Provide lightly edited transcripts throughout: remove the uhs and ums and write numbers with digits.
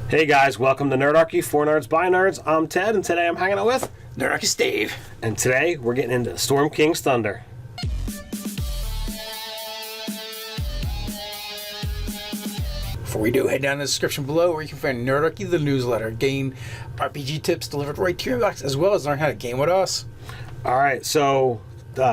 Hey guys, welcome to Nerdarchy, for Nerds by Nerds. I'm Ted, and today I'm hanging out with Nerdarchy Dave. And today we're getting into Storm King's Thunder. Before we do, head down in the description below where you can find Nerdarchy, the newsletter, gain RPG tips delivered right to your box, as well as learn how to game with us. Alright, so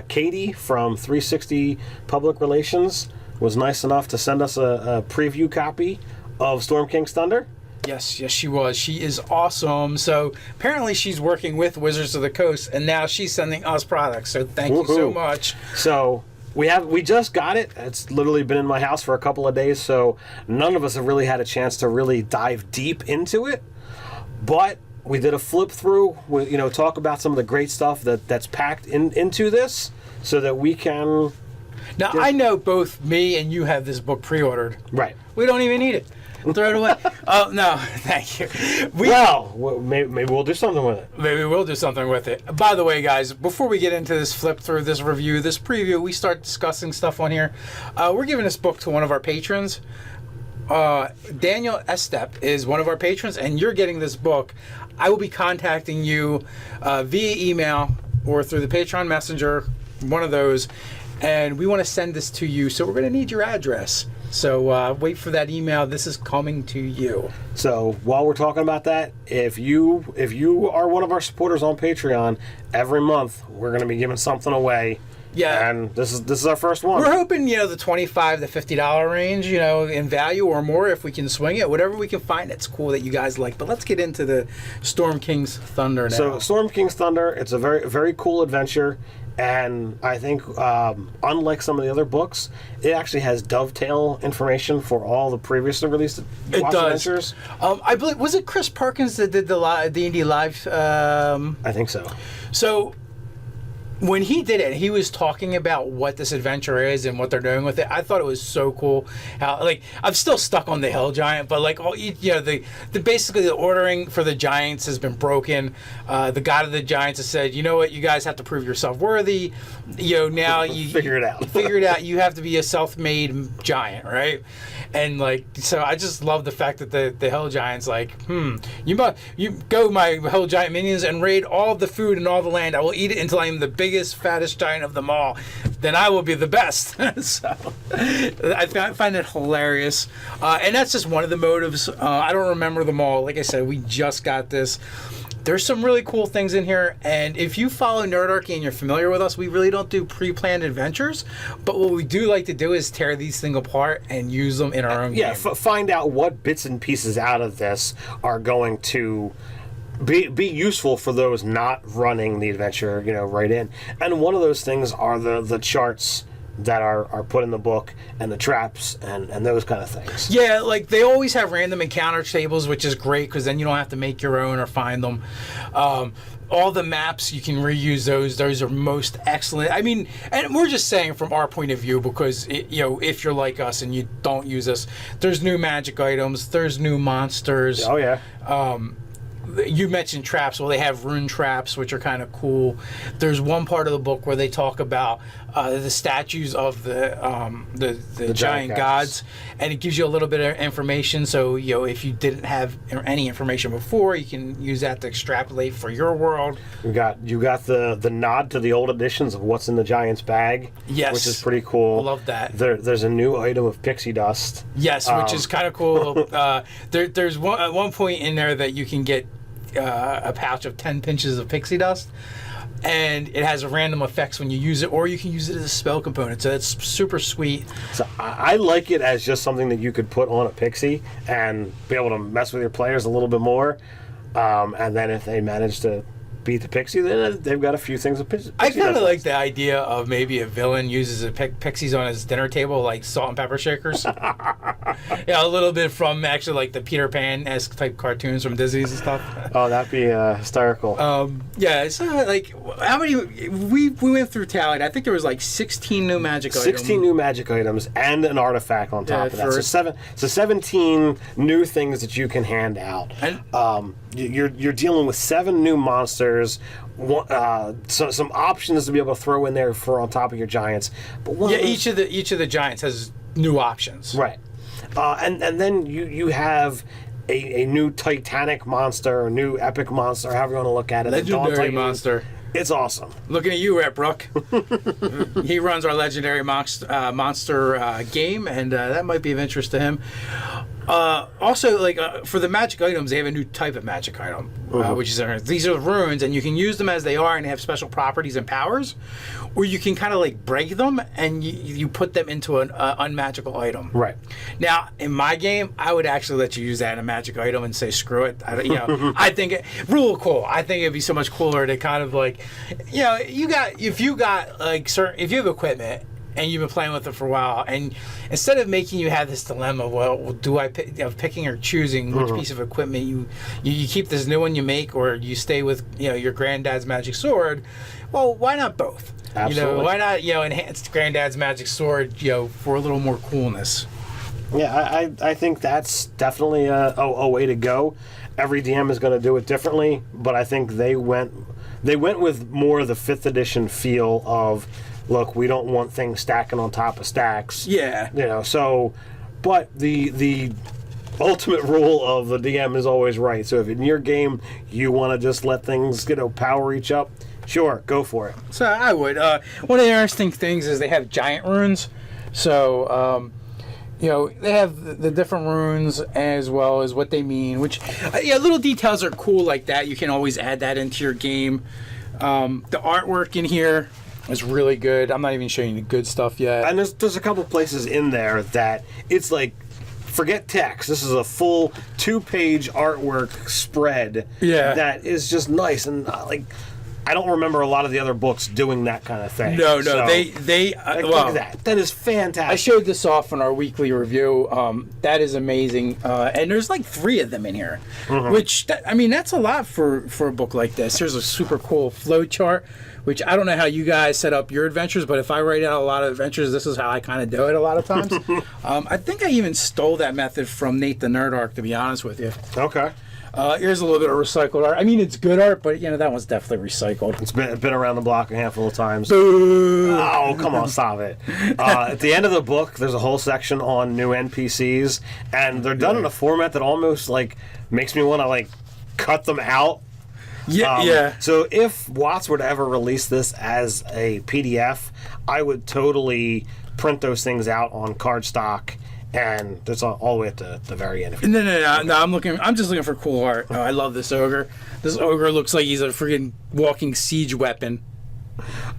Katie from 360 Public Relations was nice enough to send us a preview copy of Storm King's Thunder. Yes, she was. She is awesome. So apparently she's working with Wizards of the Coast, and now she's sending us products. So thank you so much. So we just got it. It's literally been in my house for a couple of days, so none of us have really had a chance to really dive deep into it. But we did a flip through. We, talk about some of the great stuff that's packed into this, so that we can. Now I know both me and you have this book pre-ordered. Right. We don't even need it. We'll throw it away. Oh, no, thank you. Maybe we'll do something with it. Maybe we'll do something with it. By the way, guys, before we get into this flip through, this review, this preview, we start discussing stuff on here. We're giving this book to one of our patrons. Daniel Estep is one of our patrons, and you're getting this book. I will be contacting you via email or through the Patreon Messenger, one of those, and we want to send this to you, so we're going to need your address. So wait for that email. This is coming to you. So while we're talking about that, if you are one of our supporters on Patreon, every month we're going to be giving something away. Yeah, and this is our first one. We're hoping the $25 to $50 range, in value or more if we can swing it. Whatever we can find that's cool that you guys like. But let's get into the Storm King's Thunder now. So Storm King's Thunder, it's a very very cool adventure. And I think, unlike some of the other books, it actually has dovetail information for all the previously released adventures. I believe, was it Chris Perkins that did the D&D Live? I think so. So when he did it, he was talking about what this adventure is and what they're doing with it. I thought it was so cool. How I'm still stuck on the Hill Giant, but the basically the ordering for the giants has been broken. The god of the giants has said, you know what, you guys have to prove yourself worthy. Now you figure it out. Figure it out. You have to be a self-made giant, right? And so I just love the fact that the Hill Giants you go, my Hill Giant minions, and raid all the food and all the land. I will eat it until I am the biggest, fattest giant of them all. Then I will be the best. So I find it hilarious. And that's just one of the motives. I don't remember them all. Like I said, we just got this. There's some really cool things in here, and if you follow Nerdarchy and you're familiar with us, we really don't do pre-planned adventures, but what we do like to do is tear these things apart and use them in our own game. Find out what bits and pieces out of this are going to be useful for those not running the adventure, right in. And one of those things are the charts that are put in the book, and the traps and those kind of things. Yeah, they always have random encounter tables, which is great because then you don't have to make your own or find them. All the maps, you can reuse those. Those are most excellent. I mean, and we're just saying from our point of view because, if you're like us and you don't use us, there's new magic items, there's new monsters. Oh, yeah. You mentioned traps. Well, they have rune traps, which are kind of cool. There's one part of the book where they talk about the statues of the giant gods, and it gives you a little bit of information. So, if you didn't have any information before, you can use that to extrapolate for your world. You got the nod to the old editions of what's in the giant's bag. Yes, which is pretty cool. I love that. There's a new item of pixie dust. Yes, which is kind of cool. There's one point in there that you can get a pouch of 10 pinches of pixie dust, and it has random effects when you use it, or you can use it as a spell component, so it's super sweet. So I like it as just something that you could put on a pixie and be able to mess with your players a little bit more, and then if they manage to beat the pixie, then they've got a few things of pixie. I kind of like the idea of maybe a villain uses pixies on his dinner table, like salt and pepper shakers. A little bit from actually the Peter Pan-esque type cartoons from Disney's and stuff. Oh, that'd be hysterical. So how many we went through tallied? I think there was 16 new magic items. 16 new magic items and an artifact on top of that. So 17 new things that you can hand out. And you're dealing with 7 new monsters. Some options to be able to throw in there for on top of your giants. But each of the giants has new options. Right. And then you have a new Titanic monster, a new epic monster, however you want to look at it. Legendary monster. It's awesome. Looking at you, Rhett Brook. He runs our legendary monster game, and that might be of interest to him. Also, for the magic items, they have a new type of magic item, which is these are runes, and you can use them as they are, and they have special properties and powers, or you can kind of like break them and you put them into an unmagical item. Right. Now, in my game, I would actually let you use that in a magic item and say screw it. I think real cool. I think it'd be so much cooler to kind of like, if you have equipment and you've been playing with it for a while, and instead of making you have this dilemma, well, do I of picking or choosing which piece of equipment you keep this new one you make, or you stay with your granddad's magic sword? Well, why not both? Absolutely. Why not enhance granddad's magic sword for a little more coolness? Yeah, I think that's definitely a way to go. Every DM is going to do it differently, but I think they went with more of the 5th edition feel of, look, we don't want things stacking on top of stacks. Yeah. So, but the ultimate rule of the DM is always right. So if in your game you want to just let things, power each up, sure, go for it. So I would. One of the interesting things is they have giant runes. So, they have the different runes as well as what they mean, which, little details are cool like that. You can always add that into your game. The artwork in here is really good. I'm not even showing you the good stuff yet. And there's a couple places in there that it's like, forget text. This is a full 2-page artwork spread that is just nice. And I don't remember a lot of the other books doing that kind of thing. No, so, they look at that. That is fantastic. I showed this off in our weekly review. That is amazing. And there's like 3 of them in here, which, that's a lot for a book like this. Here's a super cool flow chart, which I don't know how you guys set up your adventures, but if I write out a lot of adventures, this is how I kind of do it a lot of times. I think I even stole that method from Nate the Nerd Arc, to be honest with you. Okay. Here's a little bit of recycled art. It's good art, but that one's definitely recycled. It's been around the block a handful of times. Boo! Oh, come on, stop it. At the end of the book, there's a whole section on new NPCs, and they're done in a format that almost makes me want to cut them out. Yeah. So if Watts were to ever release this as a PDF, I would totally print those things out on cardstock. And that's all the way at the very end. No. I'm just looking for cool art. Oh, I love this ogre. This ogre looks like he's a freaking walking siege weapon.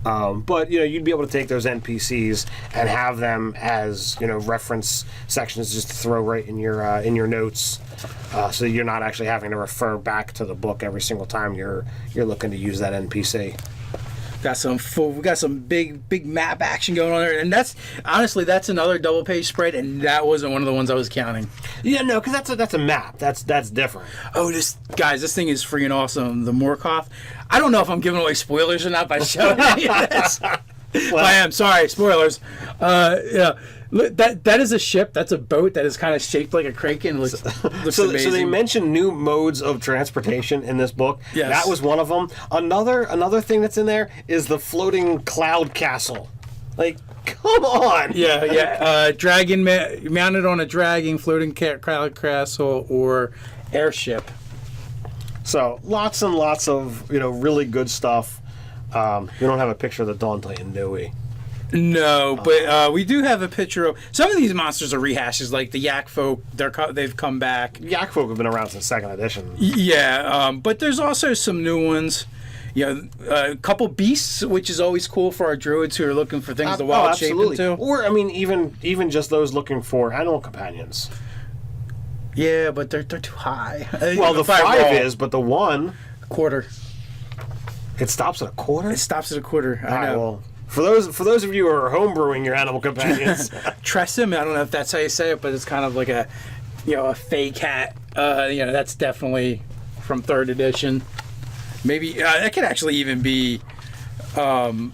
But you'd be able to take those NPCs and have them as reference sections just to throw right in your notes, so you're not actually having to refer back to the book every single time you're looking to use that NPC. We got some big map action going on there, and that's another double page spread, and that wasn't one of the ones I was counting. Yeah, no, because that's a map. That's different. Oh, this thing is freaking awesome. The Morkoth. I don't know if I'm giving away spoilers or not by showing any of this. Well, I am sorry, spoilers. Yeah. That is a ship. That's a boat that is kind of shaped like a kraken. Looks amazing. So they mentioned new modes of transportation in this book. Yes. That was one of them. Another thing that's in there is the floating cloud castle. Come on. Yeah. Dragon mounted on a dragon, floating cloud castle, or airship. So lots and lots of really good stuff. We don't have a picture of the Dawn Titan, do we? No, but we do have a picture of some of these monsters are rehashes, like the Yak Folk. They've come back. Yak Folk have been around since 2nd edition. Yeah, but there's also some new ones. A couple beasts, which is always cool for our druids who are looking for things to wild shape into. Or even just those looking for animal companions. Yeah, but they're too high. Well, the 5 is, but the 1 quarter. It stops at a quarter. It stops at a quarter. I know. Well, for those of you who are homebrewing your animal companions, Tressim. I don't know if that's how you say it, but it's kind of like a fey cat. That's definitely from 3rd edition. Maybe that could actually even be the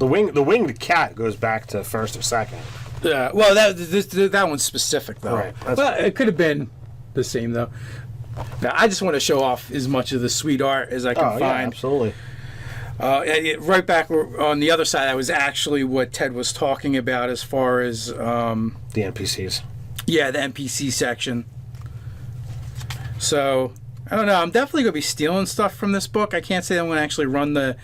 winged cat goes back to 1st or 2nd. Yeah. Well, that one's specific though. Right. But it could have been the same though. Now, I just want to show off as much of the sweet art as I can find. Yeah, absolutely. Right back on the other side, that was actually what Ted was talking about as far as the NPCs. Yeah, the NPC section. So I don't know. I'm definitely going to be stealing stuff from this book. I can't say I'm going to actually run the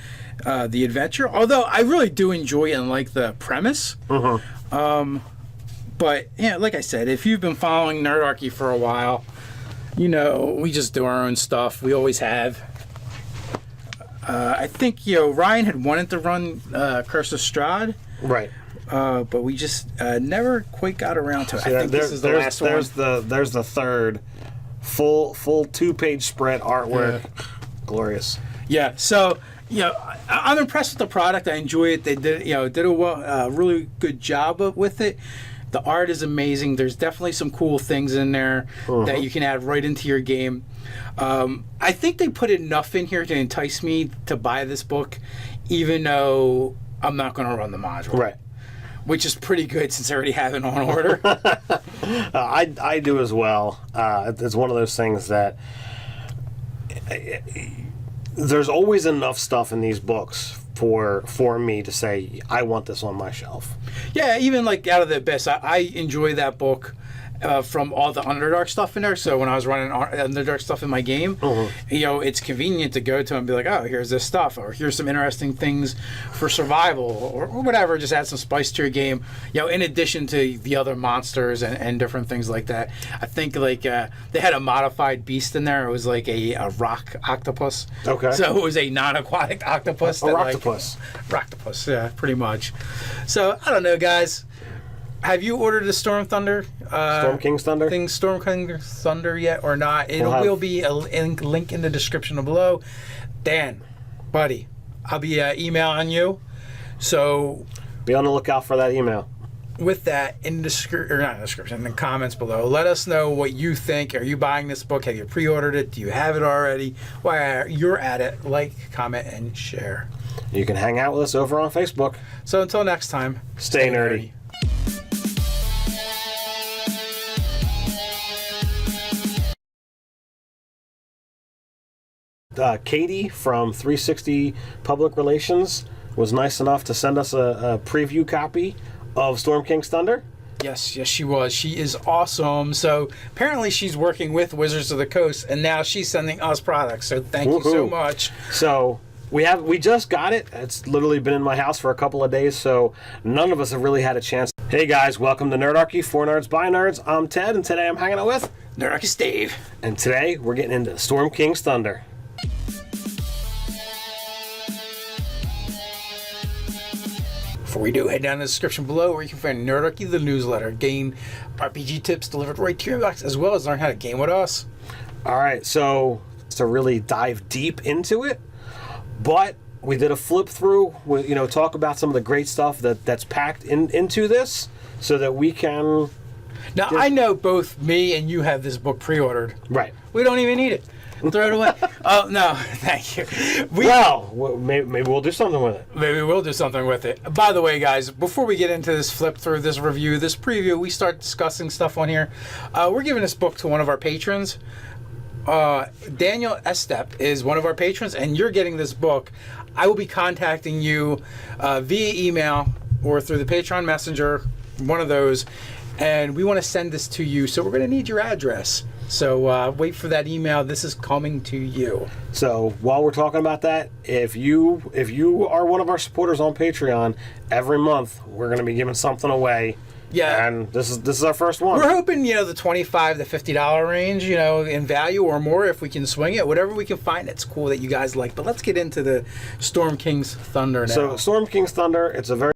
adventure, although I really do enjoy it and like the premise. But yeah, like I said, if you've been following Nerdarchy for a while, you know we just do our own stuff. We always have. I think Ryan had wanted to run Curse of Strahd, Right. but we just never quite got around to it. I think this is the last one. There's the third full 2-page spread artwork. Yeah. Glorious. Yeah. So I'm impressed with the product. I enjoy it. They did a really good job with it. The art is amazing. There's definitely some cool things in there that you can add right into your game. I think they put enough in here to entice me to buy this book, even though I'm not going to run the module. Right. Which is pretty good since I already have it on order. I do as well. It's one of those things that there's always enough stuff in these books for me to say I want this on my shelf. Yeah, even like Out of the Abyss, I enjoy that book. From all the Underdark stuff in there. So when I was running Underdark stuff in my game, it's convenient to go to and be like, oh, here's this stuff, or here's some interesting things for survival, or whatever. Just add some spice to your game. In addition to the other monsters and different things like that. I think like they had a modified beast in there. It was like a rock octopus. Okay. So it was a non-aquatic octopus. A rocktopus. Rocktopus, yeah, pretty much. So I don't know, guys. Have you ordered the Storm Thunder? Storm King's Thunder? Storm King's Thunder yet or not? It will be a link in the description below. Dan, buddy, I'll be emailing you. So be on the lookout for that email. With that, in the description, in the comments below, let us know what you think. Are you buying this book? Have you pre-ordered it? Do you have it already? While you're at it, like, comment, and share. You can hang out with us over on Facebook. So until next time, stay nerdy. Katie from 360 Public Relations was nice enough to send us a preview copy of Storm King's Thunder. Yes, she was. She is awesome. So apparently she's working with Wizards of the Coast, and now she's sending us products. So thank you so much. So we just got it. It's literally been in my house for a couple of days, so none of us have really had a chance. Hey guys, welcome to Nerdarchy, for nerds by nerds. I'm Ted, and today I'm hanging out with Nerdarchy Steve. And today we're getting into Storm King's Thunder. Before we do, head down in the description below where you can find Nerdarchy, the newsletter, gain RPG tips delivered right to your inbox, as well as learn how to game with us. All right, so to really dive deep into it, but we did a flip through, talk about some of the great stuff that's packed into this so that we can... Now, I know both me and you have this book pre-ordered. Right. We don't even need it. Throw it away. Oh, no, thank you. Maybe we'll do something with it. Maybe we'll do something with it. By the way, guys, before we get into this flip through, this review, this preview, we start discussing stuff on here. We're giving this book to one of our patrons. Daniel Estep is one of our patrons, and you're getting this book. I will be contacting you via email or through the Patreon Messenger, one of those, and we want to send this to you. So we're going to need your address. So wait for that email. This is coming to you. So while we're talking about that, if you are one of our supporters on Patreon, every month we're going to be giving something away. Yeah, and this is our first one. We're hoping the $25 to $50 range, in value or more if we can swing it. Whatever we can find that's cool that you guys like. But let's get into the Storm King's Thunder now. So Storm King's Thunder, it's a very